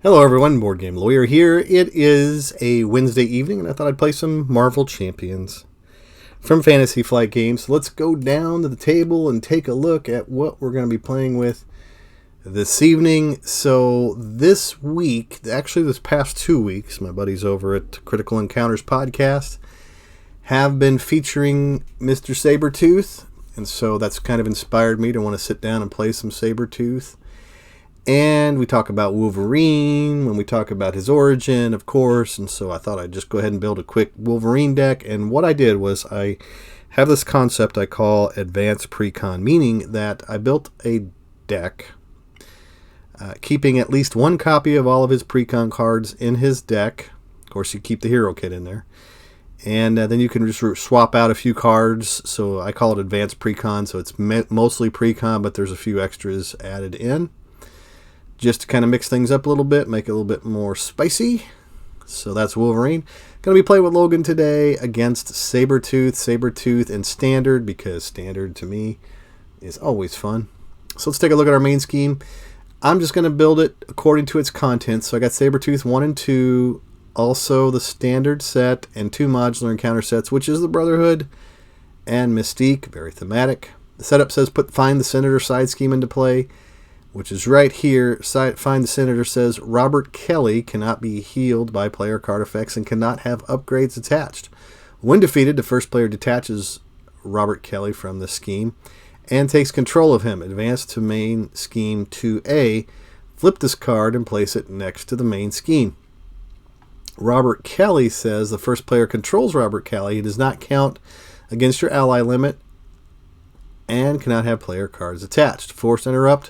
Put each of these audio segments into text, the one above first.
Hello everyone, Board Game Lawyer here. It is a Wednesday evening and I thought I'd play some Marvel Champions from Fantasy Flight Games. So let's go down to the table and take a look at what we're going to be playing with this evening. So this week, actually this past 2 weeks, my buddies over at Critical Encounters podcast have been featuring Mr. Sabretooth. And so that's kind of inspired me to want to sit down and play some Sabretooth. And we talk about Wolverine when we talk about his origin, of course. And so I thought I'd just go ahead and build a quick Wolverine deck. And what I did was I have this concept I call Advanced Precon, meaning that I built a deck keeping at least one copy of all of his Precon cards in his deck. Of course, you keep the hero kit in there. And then you can just swap out a few cards. So I call it Advanced Precon. So it's mostly Precon, but there's a few extras added in, just to kind of mix things up a little bit, make it a little bit more spicy. So that's Wolverine. Going to be playing with Logan today against Sabretooth. Sabretooth in Standard, because Standard to me is always fun. So let's take a look at our main scheme. I'm just going to build it according to its contents. So I got Sabretooth 1 and 2, also the Standard set, and 2 modular encounter sets, which is the Brotherhood and Mystique. Very thematic. The setup says find the Senator side scheme into play, which is right here. Find the Senator says Robert Kelly cannot be healed by player card effects and cannot have upgrades attached. When defeated, the first player detaches Robert Kelly from the scheme and takes control of him. Advance to main scheme 2A. Flip this card and place it next to the main scheme. Robert Kelly says the first player controls Robert Kelly. He does not count against your ally limit and cannot have player cards attached. Force interrupt.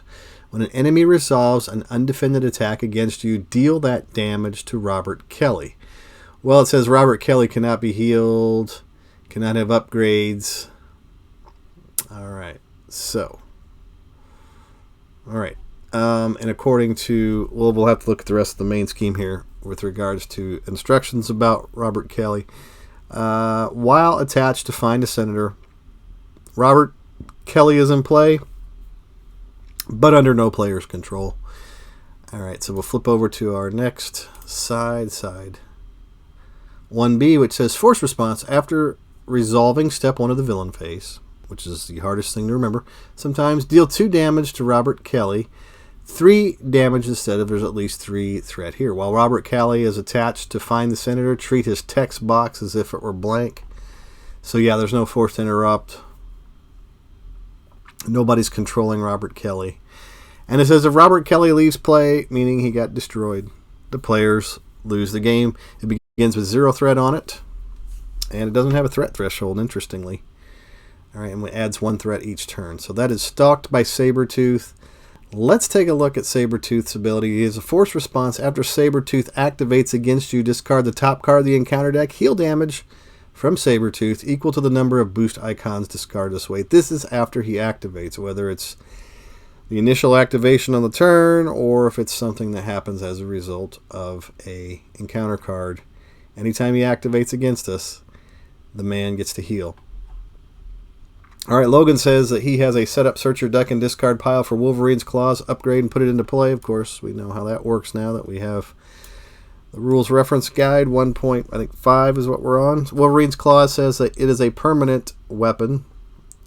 When an enemy resolves an undefended attack against you, deal that damage to Robert Kelly. Well, it says Robert Kelly cannot be healed, cannot have upgrades. Alright, so. Alright. And according to, well, we'll have to look at the rest of the main scheme here with regards to instructions about Robert Kelly. While attached to find a Senator, Robert Kelly is in play, but under no player's control. Alright, so we'll flip over to our next side 1B, which says Force Response. After resolving step 1 of the villain phase, which is the hardest thing to remember, sometimes deal 2 damage to Robert Kelly, 3 damage instead of there's at least 3 threat here. While Robert Kelly is attached to find the Senator, treat his text box as if it were blank. So yeah, there's no forced interrupt. Nobody's controlling Robert Kelly. And it says if Robert Kelly leaves play, meaning he got destroyed, the players lose the game. It begins with 0 threat on it. And it doesn't have a threat threshold, interestingly. Alright, and it adds 1 threat each turn. So that is stalked by Sabretooth. Let's take a look at Sabretooth's ability. He has a force response. After Sabretooth activates against you, discard the top card of the encounter deck. Heal damage from Sabretooth equal to the number of boost icons discarded this way. This is after he activates, whether it's the initial activation on the turn or if it's something that happens as a result of a encounter card. Anytime he activates against us, the man gets to heal. Alright, Logan says that he has a setup search your deck and discard pile for Wolverine's Claws, upgrade and put it into play. Of course, we know how that works now that we have the rules reference guide 1.5 is what we're on. Wolverine's Claws says that it is a permanent weapon.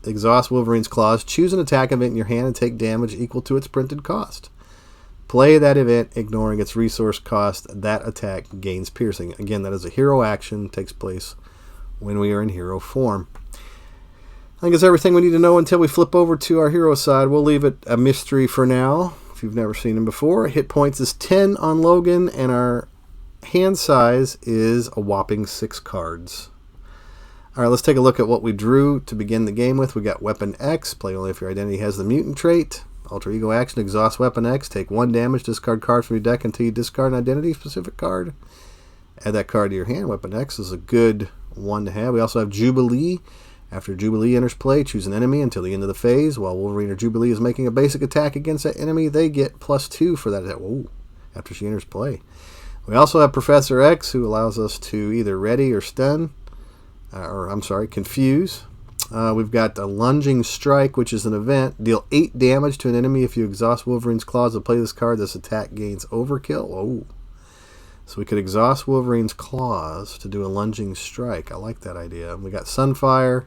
Exhaust Wolverine's Claws. Choose an attack event in your hand and take damage equal to its printed cost. Play that event, ignoring its resource cost. That attack gains piercing. Again, that is a hero action. Takes place when we are in hero form. I think that's everything we need to know until we flip over to our hero side. We'll leave it a mystery for now, if you've never seen him before. Hit points is 10 on Logan, and our hand size is a whopping 6 cards. Alright, let's take a look at what we drew to begin the game with. We got Weapon X, play only if your identity has the mutant trait. Alter Ego action, exhaust Weapon X, take 1 damage, discard cards from your deck until you discard an identity-specific card. Add that card to your hand. Weapon X is a good one to have. We also have Jubilee. After Jubilee enters play, choose an enemy until the end of the phase. While Wolverine or Jubilee is making a basic attack against that enemy, they get +2 for that attack. Whoa, after she enters play. We also have Professor X, who allows us to either ready or stun, confuse. We've got a Lunging Strike, which is an event. Deal 8 damage to an enemy if you exhaust Wolverine's Claws to play this card. This attack gains Overkill. Oh. So we could exhaust Wolverine's Claws to do a Lunging Strike. I like that idea. We got Sunfire.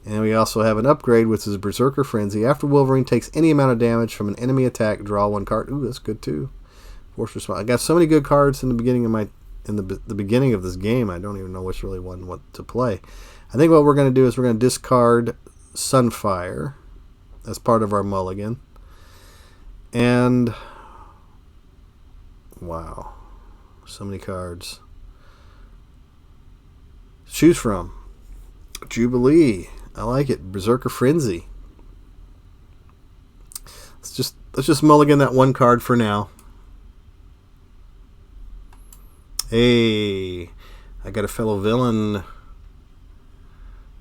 And we also have an upgrade, which is Berserker Frenzy. After Wolverine takes any amount of damage from an enemy attack, draw 1 card. Ooh, that's good too. Force response. I got so many good cards in the beginning of the beginning of this game. I don't even know which really one what to play. I think what we're going to do is we're going to discard Sunfire as part of our mulligan. And wow, so many cards. Choose from. Jubilee. I like it. Berserker Frenzy. Let's just mulligan that 1 card for now. Hey, I got a fellow villain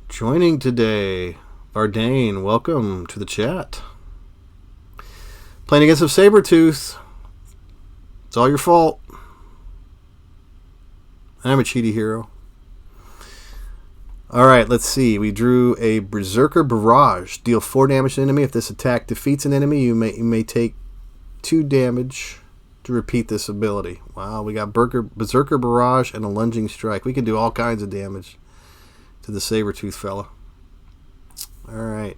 joining today. Bardane, welcome to the chat. Playing against a Sabretooth. It's all your fault. I'm a cheaty hero. Alright, let's see. We drew a Berserker Barrage. Deal 4 damage to an enemy. If this attack defeats an enemy, you may take 2 damage to repeat this ability. Wow, we got Berserker Barrage and a Lunging Strike. We can do all kinds of damage to the Sabretooth fella. Alright.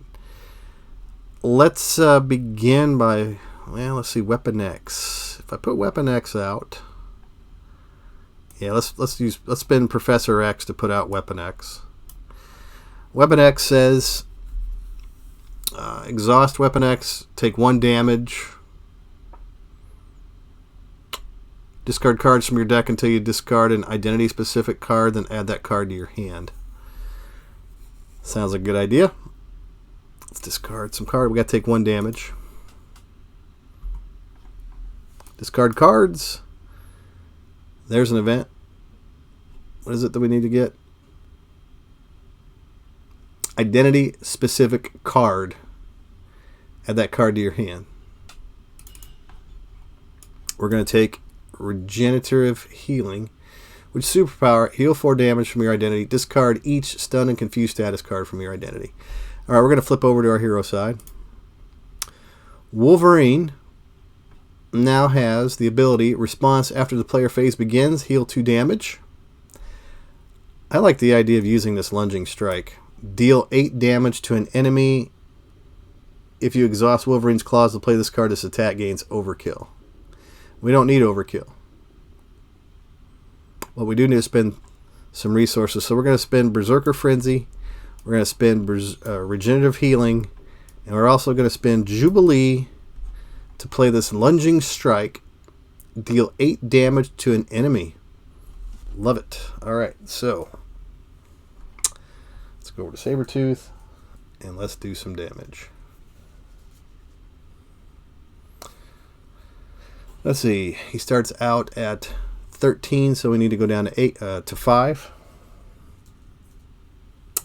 Let's begin by, well, let's see, Weapon X. If I put Weapon X out, yeah, let's spin Professor X to put out Weapon X. Weapon X says, exhaust Weapon X, take 1 damage. Discard cards from your deck until you discard an identity-specific card, then add that card to your hand. Sounds like a good idea. Let's discard some card. We got to take 1 damage. Discard cards. There's an event. What is it that we need to get? Identity-specific card. Add that card to your hand. We're going to take Regenerative Healing, which is superpower. Heal 4 damage from your identity. Discard each stun and confuse status card from your identity. Alright, we're going to flip over to our hero side. Wolverine now has the ability, response after the player phase begins, heal 2 damage. I like the idea of using this Lunging Strike. Deal 8 damage to an enemy. If you exhaust Wolverine's Claws to play this card, this attack gains Overkill. We don't need Overkill. What we do need to spend some resources. So we're going to spend Berserker Frenzy. We're going to spend Regenerative Healing. And we're also going to spend Jubilee to play this Lunging Strike. Deal 8 damage to an enemy. Love it. Alright, so let's go over to Sabretooth and let's do some damage. Let's see. He starts out at 13, so we need to go down to 5.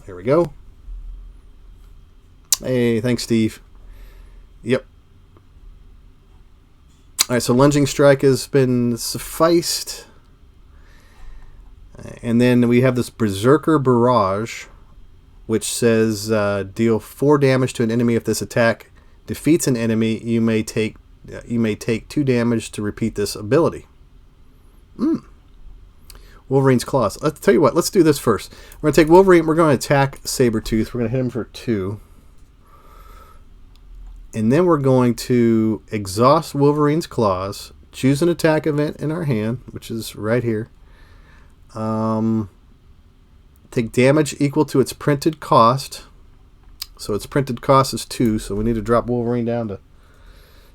Here we go. Hey, thanks, Steve. Yep. Alright, so Lunging Strike has been sufficed. And then we have this Berserker Barrage, which says deal 4 damage to an enemy. If this attack defeats an enemy, you may take 2 damage to repeat this ability. Wolverine's Claws. Let's tell you what. Let's do this first. We're going to take Wolverine. We're going to attack Sabretooth. We're going to hit him for 2. And then we're going to exhaust Wolverine's Claws. Choose an attack event in our hand, which is right here. Take damage equal to its printed cost. So its printed cost is 2. So we need to drop Wolverine down to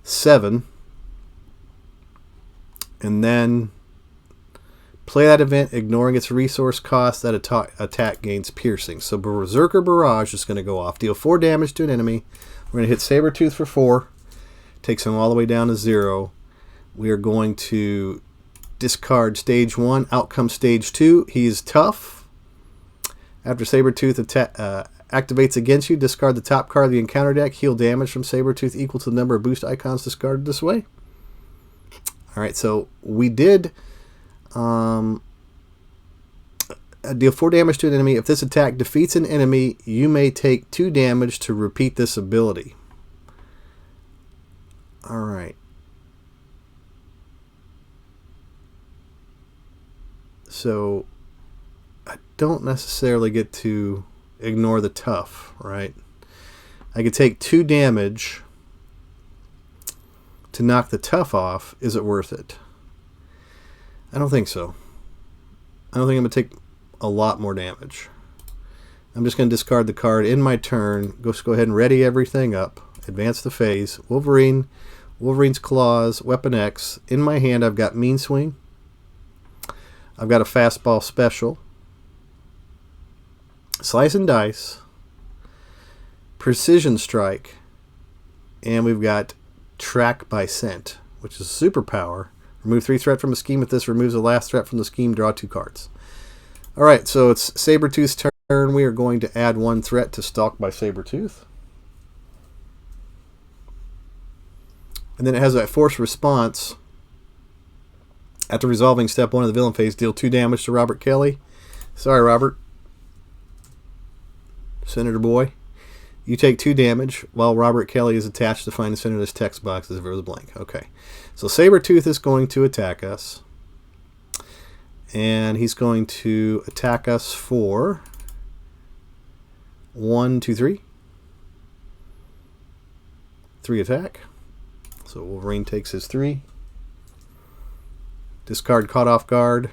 7. And then play that event, ignoring its resource cost. That attack gains piercing. So Berserker Barrage is going to go off. Deal 4 damage to an enemy. We're going to hit Sabretooth for 4. Takes him all the way down to 0. We are going to discard Stage 1. Out comes Stage 2. He is tough. After Sabretooth activates against you, discard the top card of the encounter deck. Heal damage from Sabretooth equal to the number of boost icons discarded this way. Alright, so we did deal 4 damage to an enemy. If this attack defeats an enemy, you may take 2 damage to repeat this ability. Alright. So, I don't necessarily get to ignore the tough, right? I could take 2 damage to knock the tough off. Is it worth it? I don't think so. I don't think I'm going to take a lot more damage. I'm just going to discard the card in my turn. Go ahead and ready everything up. Advance the phase. Wolverine. Wolverine's Claws. Weapon X. In my hand I've got Mean Swing. I've got a Fastball Special. Slice and Dice. Precision Strike. And we've got Track by Scent, which is a superpower. Remove 3 threat from a scheme. If this removes the last threat from the scheme, draw 2 cards. Alright, so it's Sabretooth's turn. We are going to add 1 threat to Stalk by Sabretooth. And then it has that force response. After resolving step 1 of the villain phase, deal 2 damage to Robert Kelly. Sorry, Robert. Senator Boy. You take 2 damage while Robert Kelly is attached to find the center of this text box as if it was blank. Okay. So Sabretooth is going to attack us. And he's going to attack us for 1, 2, 3. 3 attack. So Wolverine takes his 3. Discard Caught Off Guard.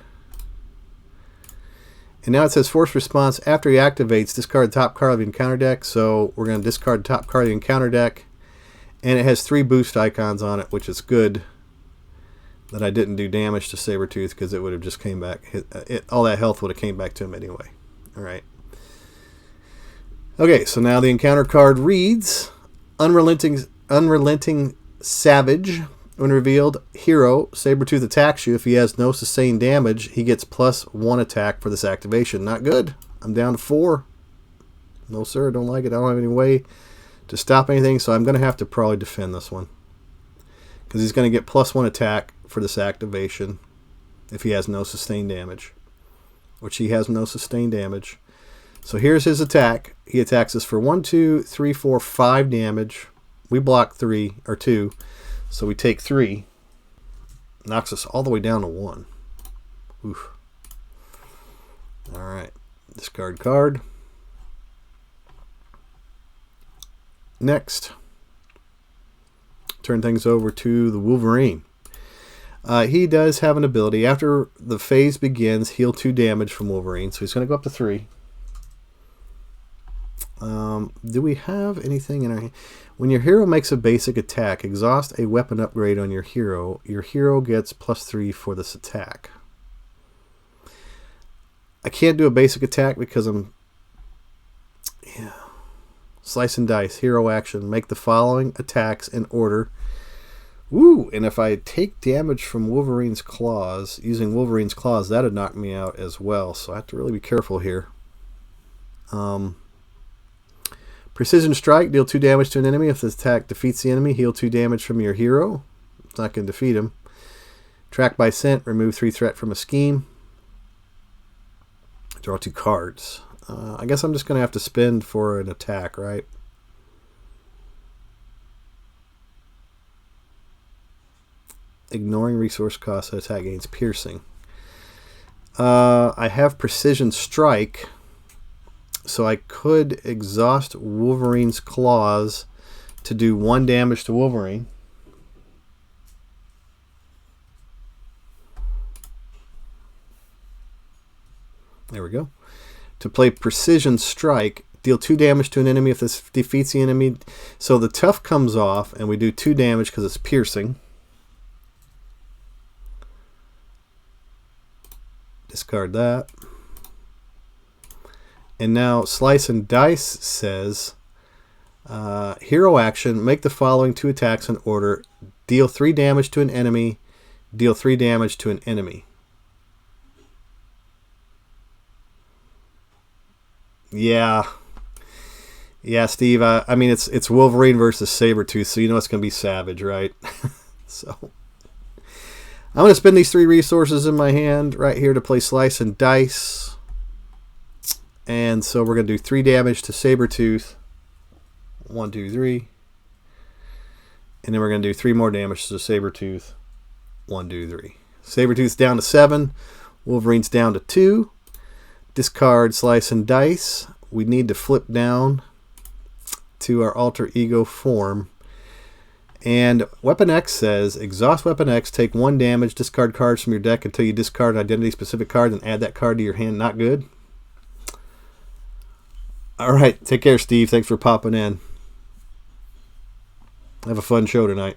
And now it says Force Response. After he activates, discard the top card of the encounter deck. So we're going to discard the top card of the encounter deck. And it has 3 boost icons on it, which is good that I didn't do damage to Sabretooth because it would have just came back. All that health would have came back to him anyway. Alright. Okay, so now the encounter card reads Unrelenting Savage. When revealed, Hero, Sabretooth attacks you. If he has no sustained damage, he gets +1 attack for this activation. Not good. I'm down to 4. No, sir, don't like it. I don't have any way to stop anything, so I'm going to have to probably defend this one. Because he's going to get +1 attack for this activation if he has no sustained damage. Which he has no sustained damage. So here's his attack. He attacks us for 1, 2, 3, 4, 5 damage. We block 3, or 2. So we take 3. Knocks us all the way down to 1. Oof. Alright. Discard card. Next. Turn things over to the Wolverine. He does have an ability. After the phase begins, heal 2 damage from Wolverine. So he's going to go up to 3. Do we have anything in our hand? When your hero makes a basic attack, exhaust a weapon upgrade on your hero. Your hero gets +3 for this attack. I can't do a basic attack because I'm... Yeah. Slice and Dice. Hero action. Make the following attacks in order. Woo! And if I take damage from Wolverine's Claws, using Wolverine's Claws, that would knock me out as well. So I have to really be careful here. Precision Strike, deal 2 damage to an enemy. If this attack defeats the enemy, heal 2 damage from your hero. It's not going to defeat him. Track by Scent, remove 3 threat from a scheme. Draw 2 cards. I guess I'm just going to have to spend for an attack, right? Ignoring resource costs, attack gains piercing. I have Precision Strike. So I could exhaust Wolverine's Claws to do 1 damage to Wolverine. There we go. To play Precision Strike, deal 2 damage to an enemy if this defeats the enemy. So the tough comes off and we do 2 damage because it's piercing. Discard that. And now Slice and Dice says, hero action, make the following 2 attacks in order. Deal 3 damage to an enemy. Deal 3 damage to an enemy. Yeah. Yeah, Steve. I mean, it's Wolverine versus Sabretooth, so you know it's going to be savage, right? So I'm going to spend these 3 resources in my hand right here to play Slice and Dice. And so we're going to do 3 damage to Sabretooth. 1, 2, 3. And then we're going to do 3 more damage to Sabretooth. 1, 2, 3. Sabretooth's down to 7. Wolverine's down to 2. Discard Slice and Dice. We need to flip down to our alter ego form. And Weapon X says, exhaust Weapon X, take 1 damage, discard cards from your deck until you discard an identity-specific card and add that card to your hand. Not good. All right, take care, Steve. Thanks for popping in. Have a fun show tonight.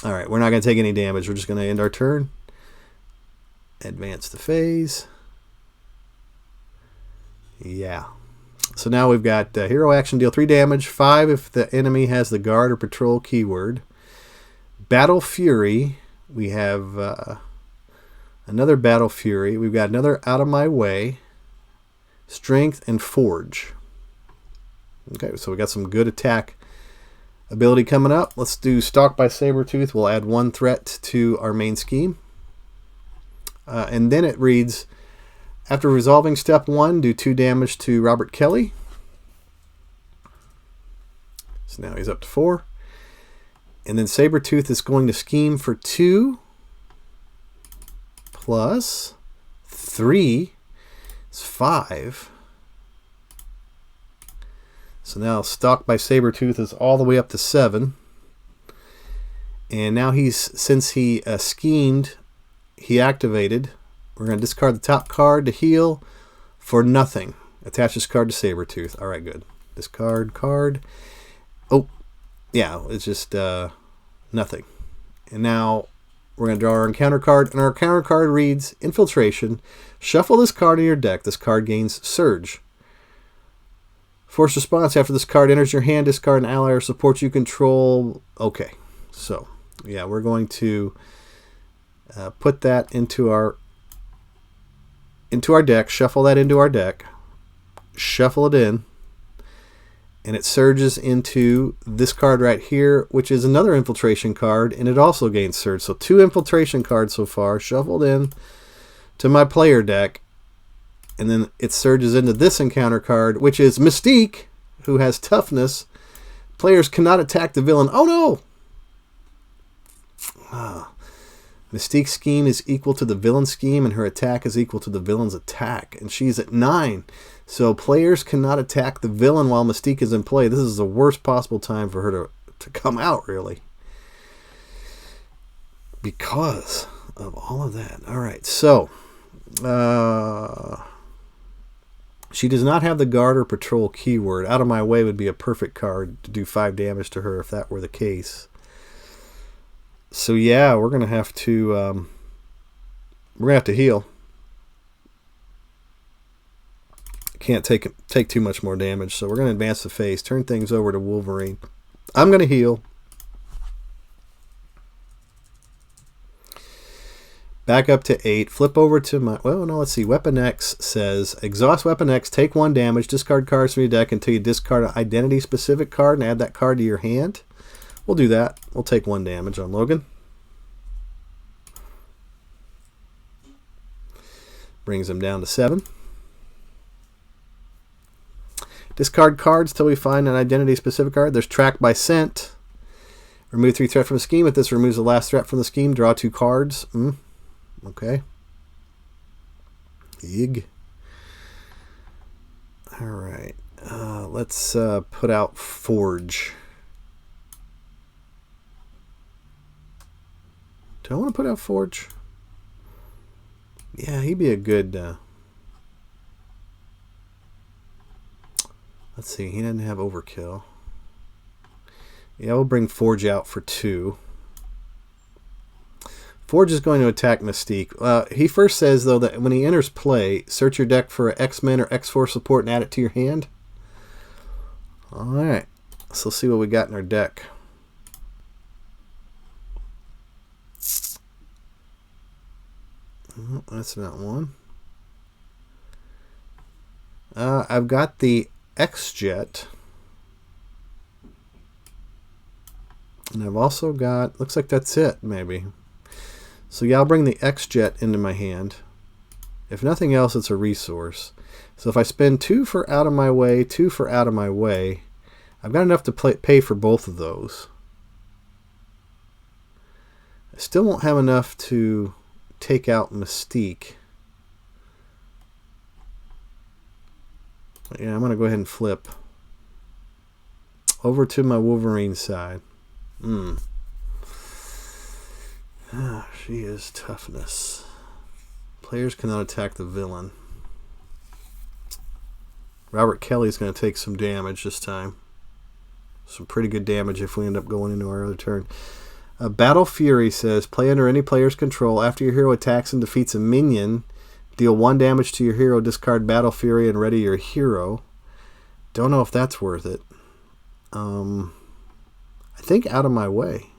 All right, we're not going to take any damage. We're just going to end our turn. Advance the phase. Yeah. So now we've got hero action, deal 3 damage, 5 if the enemy has the guard or patrol keyword. Battle Fury. We have another Battle Fury. We've got another Out of My Way. Strength and Forge. Okay, so we got some good attack ability coming up. Let's do Stalked by Sabretooth. We'll add 1 threat to our main scheme. And then it reads, after resolving step 1, do 2 damage to Robert Kelly. So now he's up to 4. And then Sabretooth is going to scheme for 2 plus 3. It's 5. So now Stalked by Sabretooth is all the way up to 7. And now since he schemed, he activated. We're going to discard the top card to heal for nothing. Attach this card to Sabretooth. All right, good. Discard card. Oh, yeah, it's just nothing. And now we're going to draw our encounter card. And our encounter card reads, Infiltration. Shuffle this card in your deck. This card gains Surge. Force response. After this card enters your hand, discard an ally or support you control. Okay, so, yeah, we're going to put that into our deck, shuffle that into our deck, shuffle it in, and it surges into this card right here, which is another infiltration card, and it also gains surge. So 2 infiltration cards so far, shuffled in to my player deck, and then it surges into this encounter card, which is Mystique, who has toughness. Players cannot attack the villain. Oh no! Mystique's scheme is equal to the villain's scheme, and her attack is equal to the villain's attack. And she's at 9. So players cannot attack the villain while Mystique is in play. This is the worst possible time for her to come out, really. Because of all of that. All right, so she does not have the guard or patrol keyword. Out of My Way would be a perfect card to do 5 damage to her if that were the case. So yeah, we're gonna have to heal. Can't take too much more damage, so we're gonna advance the phase. Turn things over to Wolverine. I'm gonna heal. Back up to 8. Flip over to my... Well, no, let's see. Weapon X says, exhaust Weapon X, take 1 damage, discard cards from your deck until you discard an identity-specific card and add that card to your hand. We'll do that. We'll take 1 damage on Logan. Brings him down to 7. Discard cards till we find an identity-specific card. There's Track by Scent. Remove 3 threat from the scheme. If this removes the last threat from the scheme, draw 2 cards. Okay. Yig. All right. Let's put out Forge. Do I want to put out Forge? Yeah, he'd be a good... let's see. He doesn't have Overkill. Yeah, we'll bring Forge out for 2. Forge is going to attack Mystique. He first says, though, that when he enters play, search your deck for X-Men or X-Force support and add it to your hand. Alright. So let's see what we got in our deck. Oh, that's not one. I've got the X-Jet. And I've also got... Looks like that's it, maybe. So yeah, I'll bring the X-Jet into my hand. If nothing else, it's a resource. So if I spend 2 for out of my way, 2 for out of my way, I've got enough to pay for both of those. I still won't have enough to take out Mystique. Yeah, I'm going to go ahead and flip over to my Wolverine side. She is toughness. Players cannot attack the villain. Robert Kelly's going to take some damage this time. Some pretty good damage if we end up going into our other turn. Battle Fury says, play under any player's control. After your hero attacks and defeats a minion, deal 1 damage to your hero, discard Battle Fury, and ready your hero. Don't know if that's worth it. I think out of my way.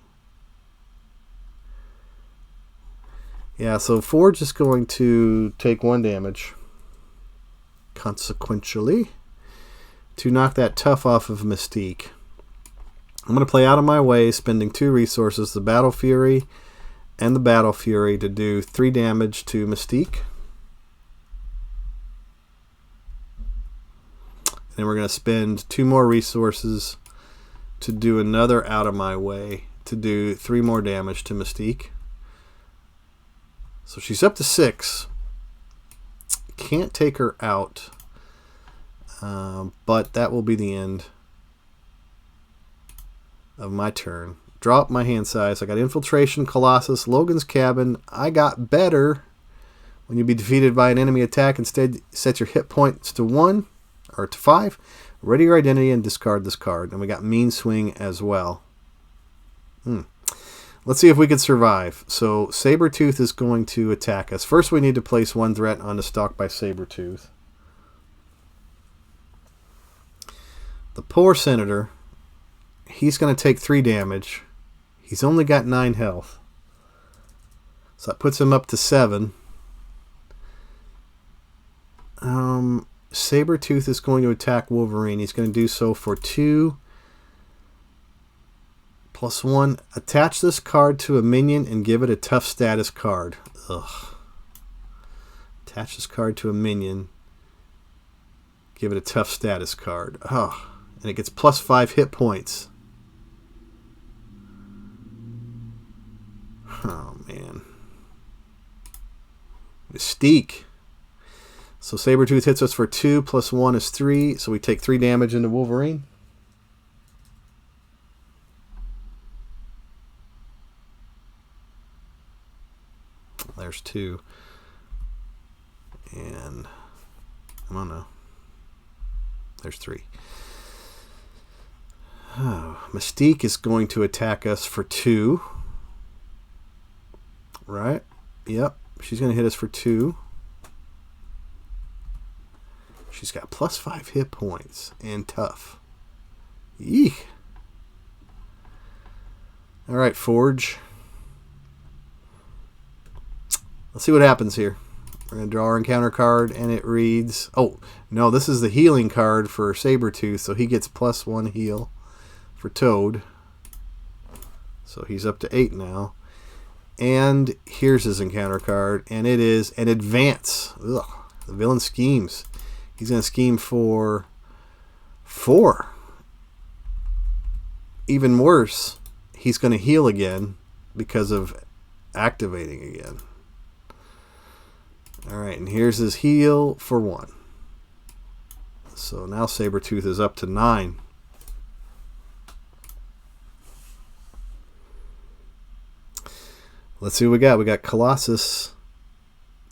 Yeah, so Forge is going to take 1 damage. Consequentially, to knock that tough off of Mystique. I'm going to play out of my way, spending 2 resources, the Battle Fury and the Battle Fury, to do 3 damage to Mystique. And then we're going to spend 2 more resources to do another out of my way, to do 3 more damage to Mystique. So she's up to 6. Can't take her out, but that will be the end of my turn. Draw up my hand size. I got Infiltration, Colossus, Logan's Cabin. I got Better. When you be defeated by an enemy attack, instead set your hit points to 1 or to 5. Ready your identity and discard this card. And we got Mean Swing as well. Let's see if we can survive. So Sabretooth is going to attack us. First we need to place 1 threat on the Stalked by Sabretooth. The poor Senator, he's going to take 3 damage. He's only got 9 health. So that puts him up to 7. Sabretooth is going to attack Wolverine. He's going to do so for 2 + 1. Attach this card to a minion and give it a tough status card. Ugh. Attach this card to a minion. Give it a tough status card. Oh, and it gets +5 hit points. Oh, man. Mystique. So Sabretooth hits us for 2 + 1 is 3. So we take 3 damage into Wolverine. There's 2. And I don't know. There's 3. Oh, Mystique is going to attack us for 2. Right? Yep. She's going to hit us for 2. She's got +5 hit points and tough. Eek. All right, Forge. Let's see what happens here. We're going to draw our encounter card, and it reads... Oh, no, this is the healing card for Sabretooth, so he gets +1 heal for Toad. So he's up to 8 now. And here's his encounter card, and it is an Advance. Ugh, the villain schemes. He's going to scheme for 4. Even worse, he's going to heal again because of activating again. Alright, and here's his heal for 1. So now Sabretooth is up to 9. Let's see what we got. We got Colossus.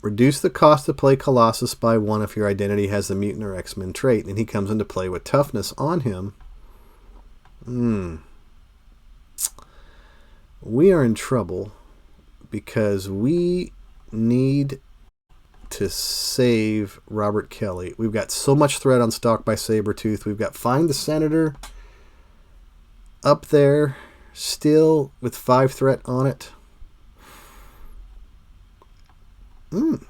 Reduce the cost to play Colossus by 1 if your identity has the Mutant or X-Men trait, and he comes into play with Toughness on him. We are in trouble because we need to save Robert Kelly. We've got so much threat on Stalked by Sabretooth. We've got Find the Senator up there still with 5 threat on it. And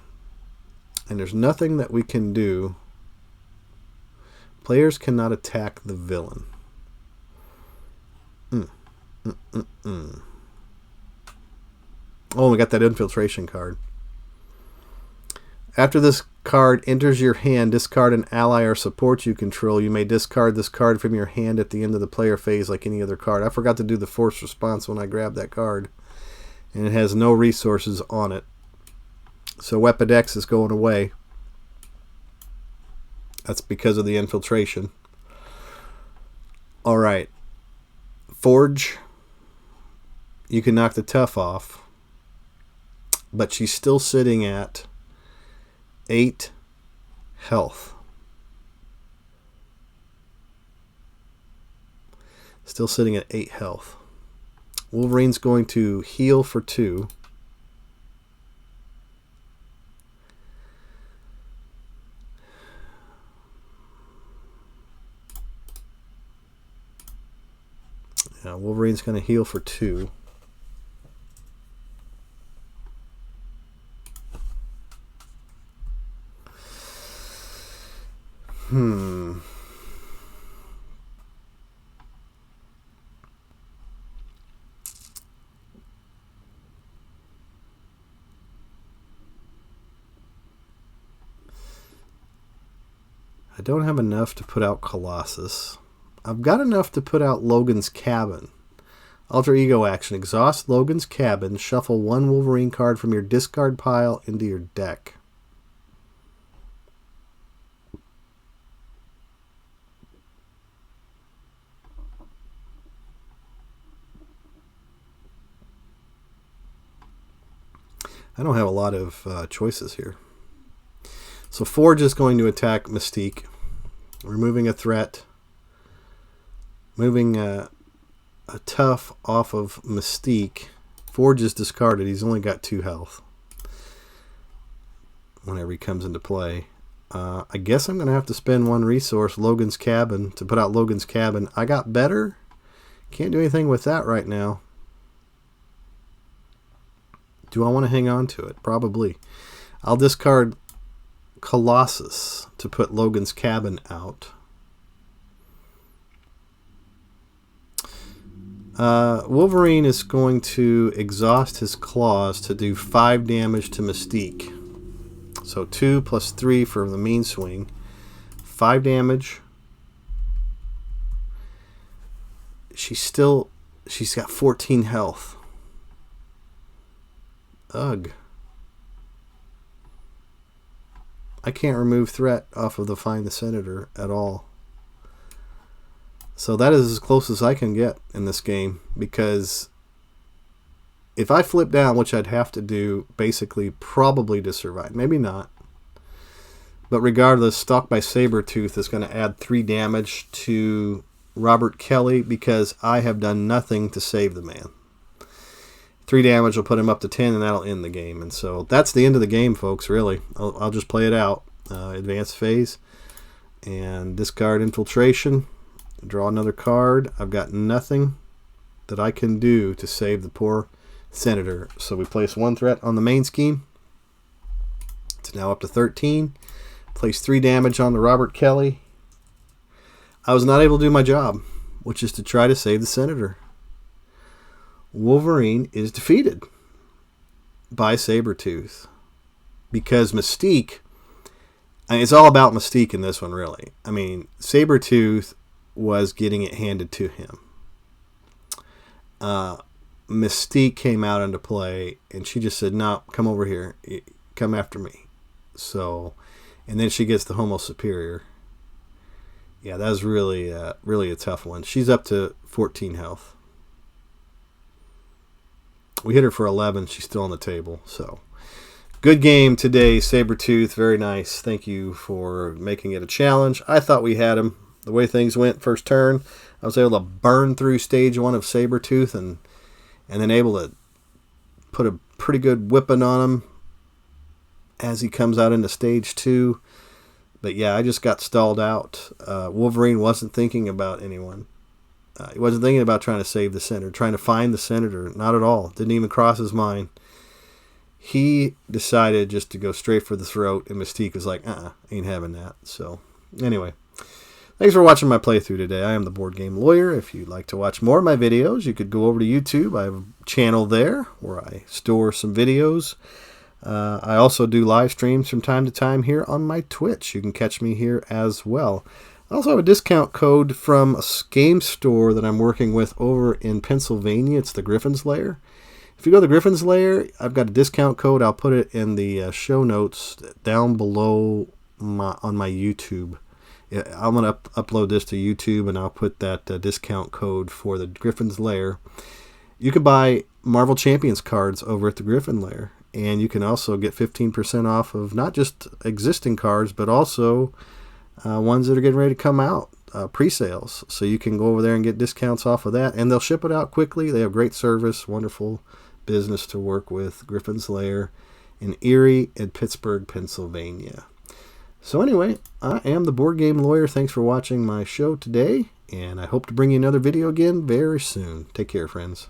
there's nothing that we can do. Players cannot attack the villain. Oh, we got that infiltration card. After this card enters your hand, discard an ally or support you control. You may discard this card from your hand at the end of the player phase like any other card. I forgot to do the force response when I grabbed that card. And it has no resources on it. So Weapon X is going away. That's because of the infiltration. Alright. Forge. You can knock the tough off. But she's still sitting at 8 health. Still sitting at 8 health. Wolverine's going to heal for 2. Yeah, Wolverine's going to heal for 2. I don't have enough to put out Colossus. I've got enough to put out Logan's Cabin. Alter Ego action. Exhaust Logan's Cabin. Shuffle 1 Wolverine card from your discard pile into your deck. I don't have a lot of choices here. So Forge is going to attack Mystique, removing a threat, moving a tough off of Mystique. Forge is discarded. He's only got 2 health whenever he comes into play. I guess I'm going to have to spend 1 resource, Logan's Cabin, to put out Logan's Cabin. I got better. Can't do anything with that right now. Do I want to hang on to it? Probably. I'll discard Colossus to put Logan's Cabin out. Wolverine is going to exhaust his claws to do 5 damage to Mystique. So 2 plus 3 for the mean swing. 5 damage. She's got 14 health. Ugh. I can't remove threat off of the Find the Senator at all. So that is as close as I can get in this game, because if I flip down, which I'd have to do basically probably to survive, maybe not, but regardless, Stalked by Sabretooth is going to add 3 damage to Robert Kelly because I have done nothing to save the man. 3 damage will put him up to 10, and that'll end the game. And so that's the end of the game, folks, really. I'll just play it out. Advanced phase. And discard Infiltration. Draw another card. I've got nothing that I can do to save the poor Senator. So we place 1 threat on the main scheme. It's now up to 13. Place 3 damage on the Robert Kelly. I was not able to do my job, which is to try to save the Senator. Wolverine is defeated by Sabretooth because Mystique, I mean, it's all about Mystique in this one, really. I mean, Sabretooth was getting it handed to him. Mystique came out into play, and she just said, no, come over here. Come after me. So, and then she gets the Homo Superior. Yeah, that was really, really a tough one. She's up to 14 health. We hit her for 11. She's still on the table. So, good game today, Sabretooth. Very nice. Thank you for making it a challenge. I thought we had him. The way things went first turn, I was able to burn through stage 1 of Sabretooth and then able to put a pretty good whipping on him as he comes out into stage 2. But yeah, I just got stalled out. Wolverine wasn't thinking about anyone. He wasn't thinking about trying to save the Senator, trying to find the Senator. Not at all. Didn't even cross his mind. He decided just to go straight for the throat, and Mystique was like, ain't having that. So, anyway. Thanks for watching my playthrough today. I am the Board Game Lawyer. If you'd like to watch more of my videos, you could go over to YouTube. I have a channel there where I store some videos. I also do live streams from time to time here on my Twitch. You can catch me here as well. I also have a discount code from a game store that I'm working with over in Pennsylvania. It's the Griffons Lair. If you go to the Griffons Lair, I've got a discount code. I'll put it in the show notes down below on my YouTube. I'm going to upload this to YouTube, and I'll put that discount code for the Griffons Lair. You can buy Marvel Champions cards over at the Griffon Lair, and you can also get 15% off of not just existing cards, but also ones that are getting ready to come out, pre-sales. So you can go over there and get discounts off of that, and they'll ship it out quickly. They have great service, wonderful business to work with. Griffons Lair in Erie and Pittsburg, Pennsylvania. So anyway, I am the Board Game Lawyer. Thanks for watching my show today, and I hope to bring you another video again very soon. Take care, friends.